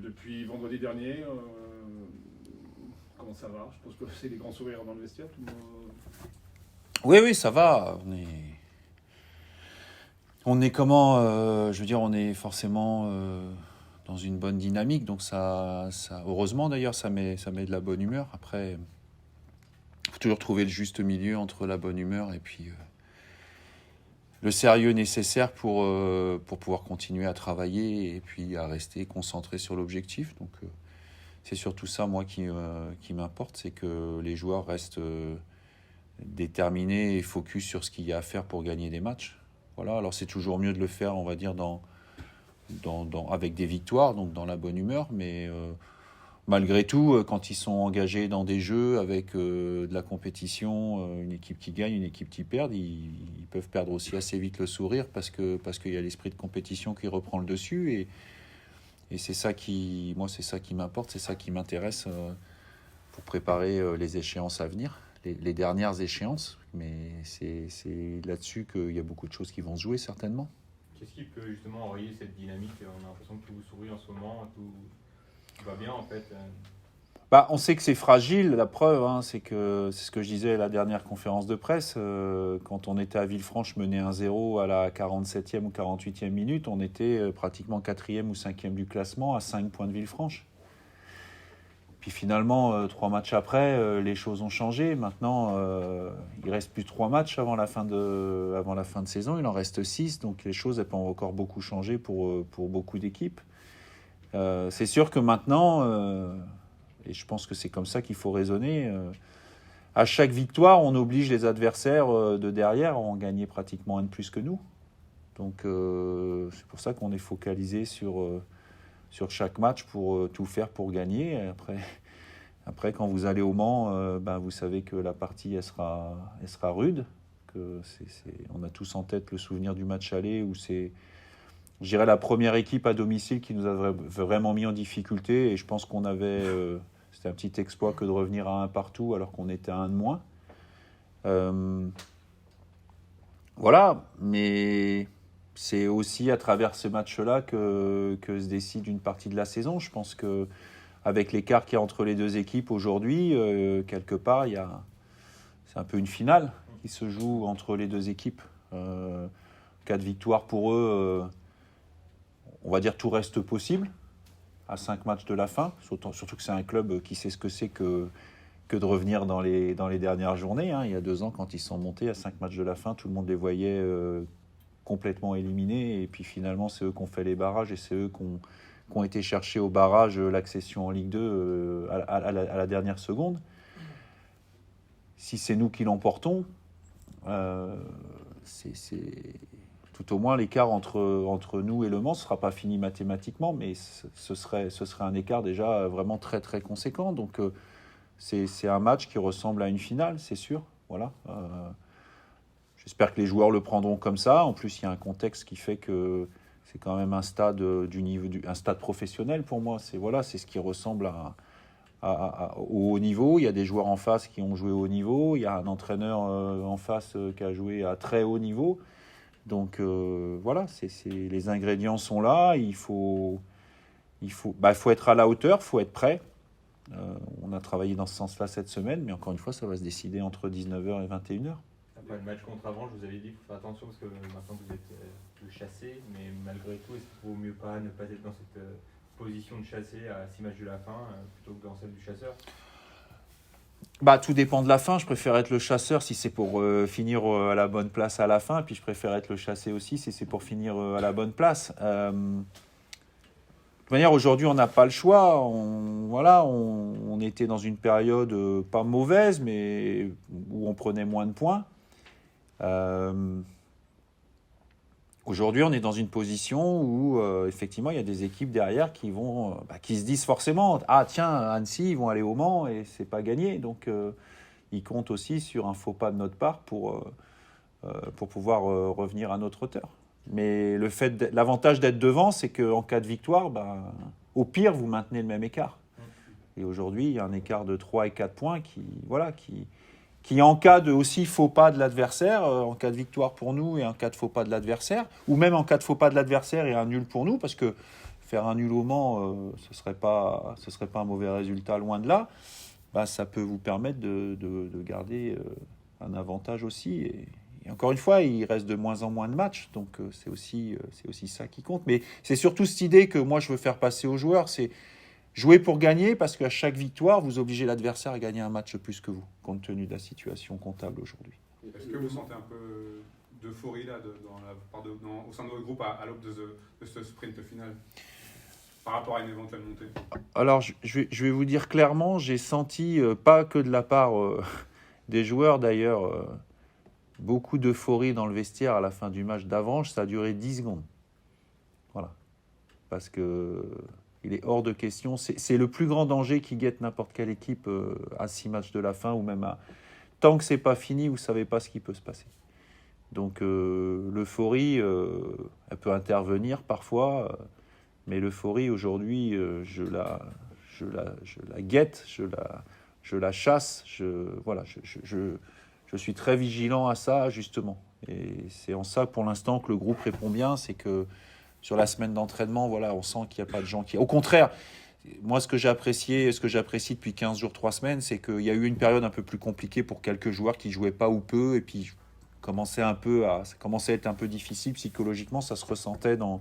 Depuis vendredi dernier, comment ça va? Je pense que c'est des grands sourires dans le vestiaire. Tout le monde... Oui, ça va. On est comment je veux dire, on est forcément dans une bonne dynamique. Donc heureusement d'ailleurs, ça met de la bonne humeur. Après, il faut toujours trouver le juste milieu entre la bonne humeur et puis le sérieux nécessaire pour pouvoir continuer à travailler et puis à rester concentré sur l'objectif. Donc c'est surtout ça, moi, qui m'importe, c'est que les joueurs restent déterminés et focus sur ce qu'il y a à faire pour gagner des matchs. Voilà, alors c'est toujours mieux de le faire, on va dire, avec des victoires, donc dans la bonne humeur, mais malgré tout, quand ils sont engagés dans des jeux avec de la compétition, une équipe qui gagne, une équipe qui perd, ils peuvent perdre aussi assez vite le sourire parce qu'il y a l'esprit de compétition qui reprend le dessus et c'est ça qui m'importe, c'est ça qui m'intéresse pour préparer les échéances à venir, les dernières échéances, mais c'est là-dessus qu'il y a beaucoup de choses qui vont se jouer certainement. Qu'est-ce qui peut justement enrayer cette dynamique? On a l'impression que tout vous sourit en ce moment, tout va bien en fait. On sait que c'est fragile, la preuve, c'est ce que je disais à la dernière conférence de presse. Quand on était à Villefranche mené 1-0 à la 47e ou 48e minute, on était pratiquement 4e ou 5e du classement à 5 points de Villefranche. Puis finalement, 3 matchs après, les choses ont changé. Maintenant, il ne reste plus 3 matchs avant la fin de saison, il en reste 6, donc les choses peuvent encore beaucoup changer pour beaucoup d'équipes. C'est sûr que maintenant, et je pense que c'est comme ça qu'il faut raisonner, à chaque victoire, on oblige les adversaires de derrière à en gagner pratiquement un de plus que nous. Donc c'est pour ça qu'on est focalisé sur chaque match pour tout faire pour gagner. Après, quand vous allez au Mans, vous savez que la partie elle sera rude. On a tous en tête le souvenir du match aller où c'est, je dirais, la première équipe à domicile qui nous a vraiment mis en difficulté. Et je pense qu'on avait, c'était un petit exploit que de revenir à 1 partout alors qu'on était à 1 de moins. Voilà, mais c'est aussi à travers ces matchs-là que se décide une partie de la saison. Je pense qu'avec l'écart qu'il y a entre les deux équipes aujourd'hui, quelque part, c'est un peu une finale qui se joue entre les deux équipes. 4 victoires pour eux, on va dire tout reste possible à 5 matchs de la fin, surtout que c'est un club qui sait ce que c'est que de revenir dans les dernières journées. Il y a 2 ans, quand ils sont montés à 5 matchs de la fin, tout le monde les voyait complètement éliminés. Et puis finalement, c'est eux qui ont fait les barrages et c'est eux qui ont été chercher au barrage l'accession en Ligue 2 à la dernière seconde. Si c'est nous qui l'emportons, c'est tout au moins l'écart entre nous et Le Mans ne sera pas fini mathématiquement, mais ce serait un écart déjà vraiment très très conséquent. Donc c'est un match qui ressemble à une finale, c'est sûr. Voilà. J'espère que les joueurs le prendront comme ça. En plus, il y a un contexte qui fait que c'est quand même un stade un stade professionnel pour moi. C'est ce qui ressemble au haut niveau. Il y a des joueurs en face qui ont joué au haut niveau. Il y a un entraîneur en face qui a joué à très haut niveau. Donc voilà, les ingrédients sont là. Il faut être à la hauteur, il faut être prêt. On a travaillé dans ce sens-là cette semaine, mais encore une fois, ça va se décider entre 19h et 21h. Après le match contre Avranches, je vous avais dit qu'il faut faire attention parce que maintenant vous êtes le chassé, mais malgré tout, est-ce qu'il vaut mieux ne pas être dans cette position de chassé à 6 matchs de la fin plutôt que dans celle du chasseur? Tout dépend de la fin. Je préfère être le chasseur si c'est pour finir à la bonne place à la fin, puis je préfère être le chassé aussi si c'est pour finir à la bonne place. De toute manière, aujourd'hui, on n'a pas le choix. On était dans une période pas mauvaise, mais où on prenait moins de points. Aujourd'hui, on est dans une position où, effectivement, il y a des équipes derrière qui se disent forcément « Ah tiens, Annecy, ils vont aller au Mans et c'est pas gagné. » Donc, ils comptent aussi sur un faux pas de notre part pour pouvoir revenir à notre hauteur. Mais l'avantage d'être devant, c'est qu'en cas de victoire, au pire, vous maintenez le même écart. Et aujourd'hui, il y a un écart de 3 et 4 points qui en cas de aussi faux pas de l'adversaire, en cas de victoire pour nous et en cas de faux pas de l'adversaire, ou même en cas de faux pas de l'adversaire et un nul pour nous, parce que faire un nul au Mans, ce serait pas un mauvais résultat, loin de là. Ça peut vous permettre de garder un avantage aussi. Et encore une fois, il reste de moins en moins de matchs, donc c'est aussi ça qui compte. Mais c'est surtout cette idée que moi je veux faire passer aux joueurs, c'est jouer pour gagner, parce qu'à chaque victoire, vous obligez l'adversaire à gagner un match plus que vous, compte tenu de la situation comptable aujourd'hui. Est-ce que vous sentez un peu d'euphorie là, au sein de votre groupe à l'aube de ce sprint final par rapport à une éventuelle montée? Alors, je vais vous dire clairement, j'ai senti, pas que de la part des joueurs d'ailleurs, beaucoup d'euphorie dans le vestiaire à la fin du match d'Avranches. Ça a duré 10 secondes. Voilà. Parce que il est hors de question. C'est le plus grand danger qui guette n'importe quelle équipe à 6 matchs de la fin, ou même à... Tant que c'est pas fini, vous savez pas ce qui peut se passer. Donc l'euphorie, elle peut intervenir parfois, mais l'euphorie aujourd'hui, je la guette, je la chasse. Je suis très vigilant à ça, justement. Et c'est en ça, pour l'instant, que le groupe répond bien. C'est que sur la semaine d'entraînement, voilà, on sent qu'il n'y a pas de gens qui... Au contraire, moi, ce que j'apprécie depuis 15 jours, 3 semaines, c'est qu'il y a eu une période un peu plus compliquée pour quelques joueurs qui ne jouaient pas ou peu. Et puis, ça commençait à être un peu difficile psychologiquement. Ça se ressentait dans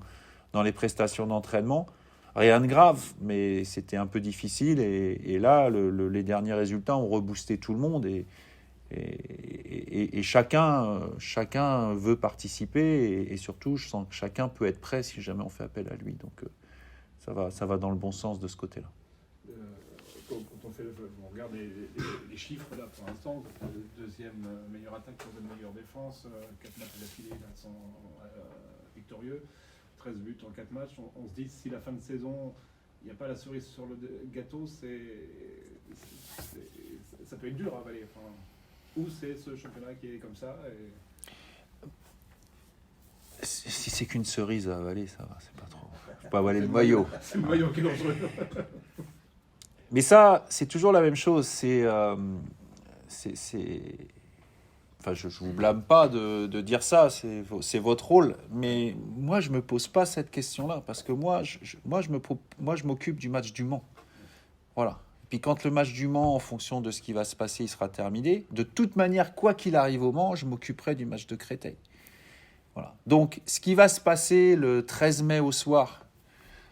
les prestations d'entraînement. Rien de grave, mais c'était un peu difficile. Et là, les derniers résultats ont reboosté tout le monde. Et chacun veut participer. Et surtout, je sens que chacun peut être prêt si jamais on fait appel à lui. Donc, ça va dans le bon sens de ce côté-là. Quand on regarde les chiffres là pour l'instant, deuxième meilleure attaque, troisième meilleure défense, 4 matchs d'affilée là sont victorieux, 13 buts en 4 matchs. On se dit, si la fin de saison, il n'y a pas la cerise sur le gâteau, ça peut être dur à avaler. Enfin, ou c'est ce championnat qui est comme ça Si c'est qu'une cerise à avaler, ça va, c'est pas trop. Faut pas avaler le maillot. C'est le maillot qui est dangereux. Mais ça, c'est toujours la même chose. Enfin, je vous blâme pas de dire ça, c'est votre rôle. Mais moi, je me pose pas cette question-là, parce que moi, je m'occupe du match du Mans. Voilà. Puis quand le match du Mans, en fonction de ce qui va se passer, il sera terminé, de toute manière, quoi qu'il arrive au Mans, je m'occuperai du match de Créteil. Voilà. Donc, ce qui va se passer le 13 mai au soir,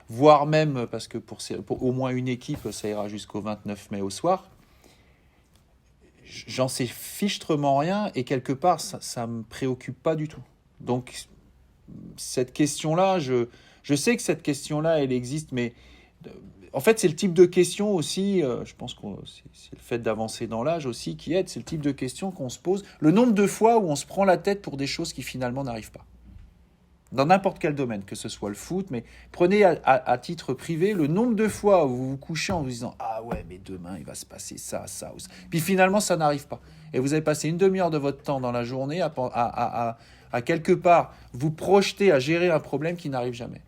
voire même, parce que pour au moins une équipe, ça ira jusqu'au 29 mai au soir, j'en sais fichtrement rien, et quelque part, ça me préoccupe pas du tout. Donc, cette question-là, je sais que cette question-là, elle existe, mais en fait, c'est le type de question aussi, je pense que c'est le fait d'avancer dans l'âge aussi qui aide, c'est le type de question qu'on se pose, le nombre de fois où on se prend la tête pour des choses qui finalement n'arrivent pas. Dans n'importe quel domaine, que ce soit le foot, mais prenez à titre privé le nombre de fois où vous vous couchez en vous disant « Ah ouais, mais demain, il va se passer ça, ça, ou ça. » Puis finalement, ça n'arrive pas. Et vous avez passé une demi-heure de votre temps dans la journée à quelque part vous projeter à gérer un problème qui n'arrive jamais.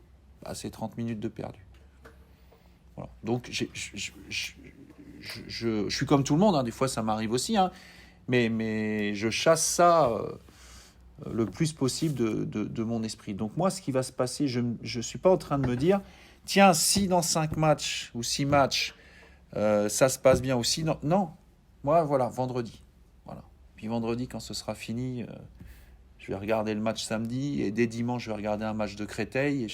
C'est 30 minutes de perdu. Voilà. Donc, je suis comme tout le monde, hein. Des fois ça m'arrive aussi, hein. Mais je chasse ça le plus possible de mon esprit. Donc moi, ce qui va se passer, je ne suis pas en train de me dire, tiens, si dans 5 matchs ou 6 matchs, ça se passe bien aussi. Non, moi, voilà, vendredi. Voilà. Puis vendredi, quand ce sera fini, je vais regarder le match samedi, et dès dimanche, je vais regarder un match de Créteil,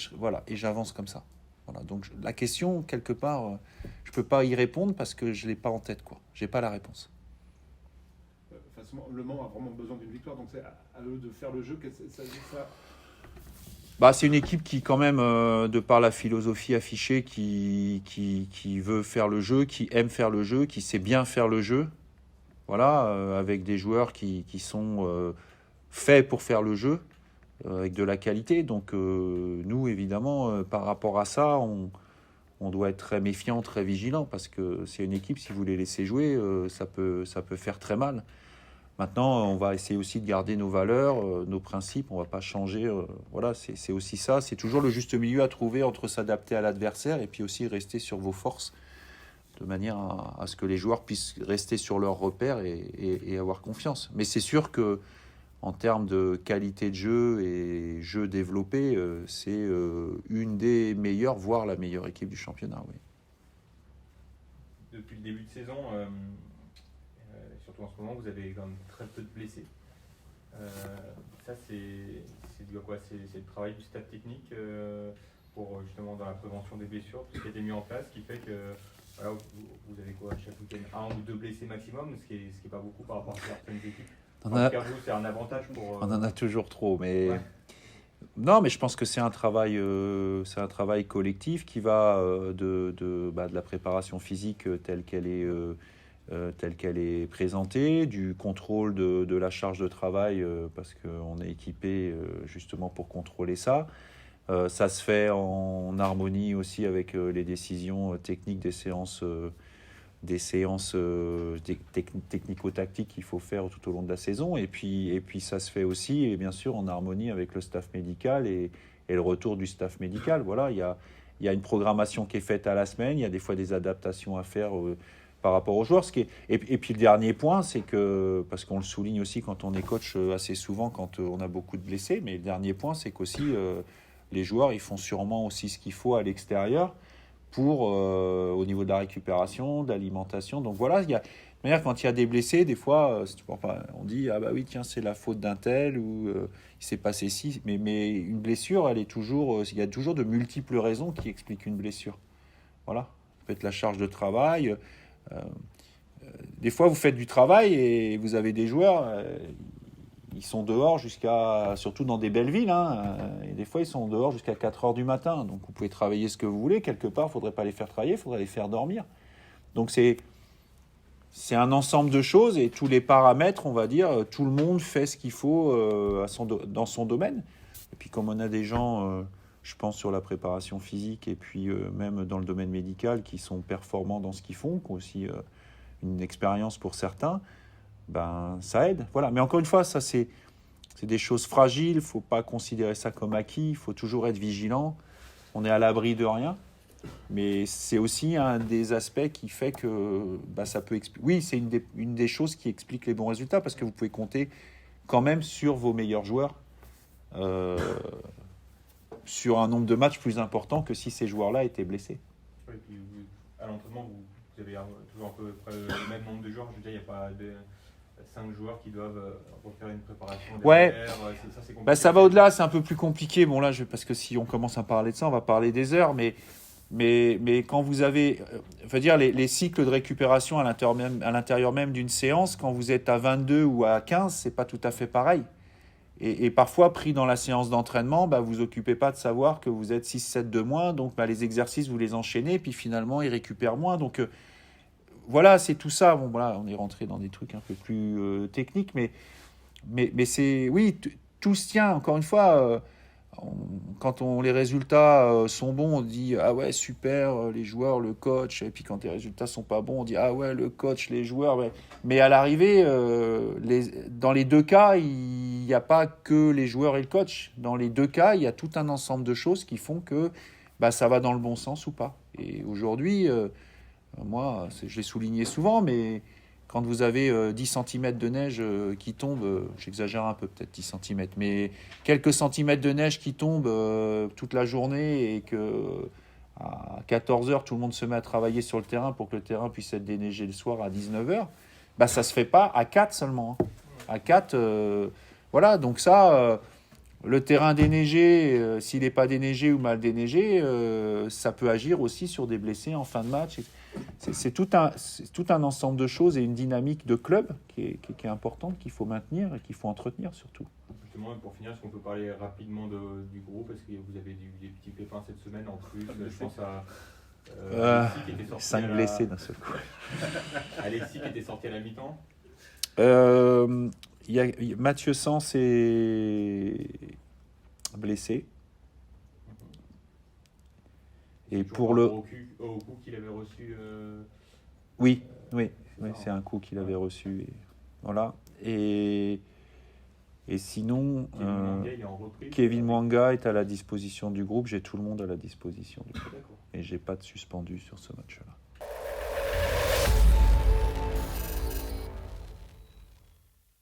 et j'avance comme ça. Voilà, donc la question, quelque part, je ne peux pas y répondre parce que je ne l'ai pas en tête, quoi. Je n'ai pas la réponse. Le Mans a vraiment besoin d'une victoire, donc c'est à eux de faire le jeu. C'est une équipe qui, quand même, de par la philosophie affichée, qui veut faire le jeu, qui aime faire le jeu, qui sait bien faire le jeu. Voilà, avec des joueurs qui sont faits pour faire le jeu, avec de la qualité. Donc nous, évidemment, par rapport à ça, on doit être très méfiant, très vigilant, parce que c'est une équipe, si vous les laissez jouer, ça peut faire très mal. Maintenant, on va essayer aussi de garder nos valeurs, nos principes, on ne va pas changer. Voilà, c'est aussi ça, c'est toujours le juste milieu à trouver entre s'adapter à l'adversaire et puis aussi rester sur vos forces, de manière à ce que les joueurs puissent rester sur leurs repères et avoir confiance. Mais c'est sûr que en termes de qualité de jeu et jeu développé, c'est une des meilleures, voire la meilleure équipe du championnat. Oui. Depuis le début de saison, surtout en ce moment, vous avez quand même très peu de blessés. Ça, c'est dû à quoi? C'est le travail du staff technique pour justement dans la prévention des blessures, tout ce qui a été mis en place, qui fait que voilà, vous avez quoi chaque week-end, 1 ou 2 blessés maximum, ce qui est pas beaucoup par rapport à certaines équipes. En tout cas, vous, c'est un avantage pour. On en a toujours trop, mais Ouais. non, mais je pense que c'est un travail collectif qui va de la préparation physique telle qu'elle est présentée, du contrôle de la charge de travail parce qu'on est équipé justement pour contrôler ça. Ça se fait en harmonie aussi avec les décisions techniques des séances technico-tactiques qu'il faut faire tout au long de la saison. Et puis ça se fait aussi, et bien sûr, en harmonie avec le staff médical et le retour du staff médical. Voilà, il y a une programmation qui est faite à la semaine, il y a des fois des adaptations à faire par rapport aux joueurs. Et puis le dernier point, c'est que, parce qu'on le souligne aussi quand on est coach assez souvent, quand on a beaucoup de blessés, mais le dernier point, c'est qu'aussi les joueurs, ils font sûrement aussi ce qu'il faut à l'extérieur pour au niveau de la récupération, de l'alimentation. Donc voilà, quand il y a des blessés, des fois, on dit ah bah oui tiens c'est la faute d'un tel ou il s'est passé ci. Mais une blessure, il y a toujours de multiples raisons qui expliquent une blessure. Voilà, ça peut être la charge de travail. Des fois vous faites du travail et vous avez des joueurs. Ils sont dehors surtout dans des belles villes, et des fois ils sont dehors jusqu'à 4h du matin. Donc vous pouvez travailler ce que vous voulez, quelque part, il ne faudrait pas les faire travailler, il faudrait les faire dormir. Donc c'est un ensemble de choses et tous les paramètres, on va dire, tout le monde fait ce qu'il faut dans son domaine. Et puis comme on a des gens, je pense, sur la préparation physique et puis même dans le domaine médical qui sont performants dans ce qu'ils font, qui ont aussi une expérience pour certains, ça aide. Voilà. Mais encore une fois, ça c'est des choses fragiles, il ne faut pas considérer ça comme acquis, il faut toujours être vigilant. On est à l'abri de rien, mais c'est aussi un des aspects qui fait que ça peut expliquer. Oui, c'est une des choses qui explique les bons résultats, parce que vous pouvez compter quand même sur vos meilleurs joueurs, sur un nombre de matchs plus important que si ces joueurs-là étaient blessés. Oui, puis à l'entraînement, vous avez toujours à peu près le même nombre de joueurs. Je veux dire, il n'y a pas 5 joueurs qui doivent refaire une préparation derrière. Ouais. Ça, c'est compliqué. Ça va au-delà, c'est un peu plus compliqué. Bon là, parce que si on commence à parler de ça, on va parler des heures. Mais quand vous avez, les cycles de récupération à l'intérieur même d'une séance, quand vous êtes à 22 ou à 15, c'est pas tout à fait pareil. Et parfois, pris dans la séance d'entraînement, vous occupez pas de savoir que vous êtes 6-7 de moins. Donc les exercices, vous les enchaînez, puis finalement, ils récupèrent moins. Donc voilà, c'est tout ça. Bon, voilà, on est rentré dans des trucs un peu plus techniques, mais c'est, oui, tout se tient. Encore une fois, quand les résultats sont bons, on dit ah ouais super, les joueurs, le coach. Et puis quand les résultats sont pas bons, on dit ah ouais le coach, les joueurs. Mais à l'arrivée, dans les deux cas, il n'y a pas que les joueurs et le coach. Dans les deux cas, il y a tout un ensemble de choses qui font que ça va dans le bon sens ou pas. Et aujourd'hui, moi, je l'ai souligné souvent, mais quand vous avez 10 cm de neige qui tombe, j'exagère un peu, peut-être 10 cm, mais quelques centimètres de neige qui tombent toute la journée et que à 14h, tout le monde se met à travailler sur le terrain pour que le terrain puisse être déneigé le soir à 19h, ça ne se fait pas à 4 seulement. À 4, voilà, donc ça, le terrain déneigé, s'il n'est pas déneigé ou mal déneigé, ça peut agir aussi sur des blessés en fin de match. C'est tout un ensemble de choses et une dynamique de club qui est importante, qu'il faut maintenir et qu'il faut entretenir surtout. Justement, pour finir, est-ce qu'on peut parler rapidement du groupe? Est-ce que vous avez des petits pépins cette semaine en plus? Je pense à Alexis qui était sorti 5 blessés d'un seul coup. Alexis qui était sorti à la mi-temps. Mathieu Sens est blessé. Et pour le au coup qu'il avait reçu. Oui, c'est un coup qu'il avait reçu. Et voilà. Et sinon, Kevin Mwanga est à la disposition du groupe. J'ai tout le monde à la disposition du groupe. Et j'ai pas de suspendu sur ce match-là.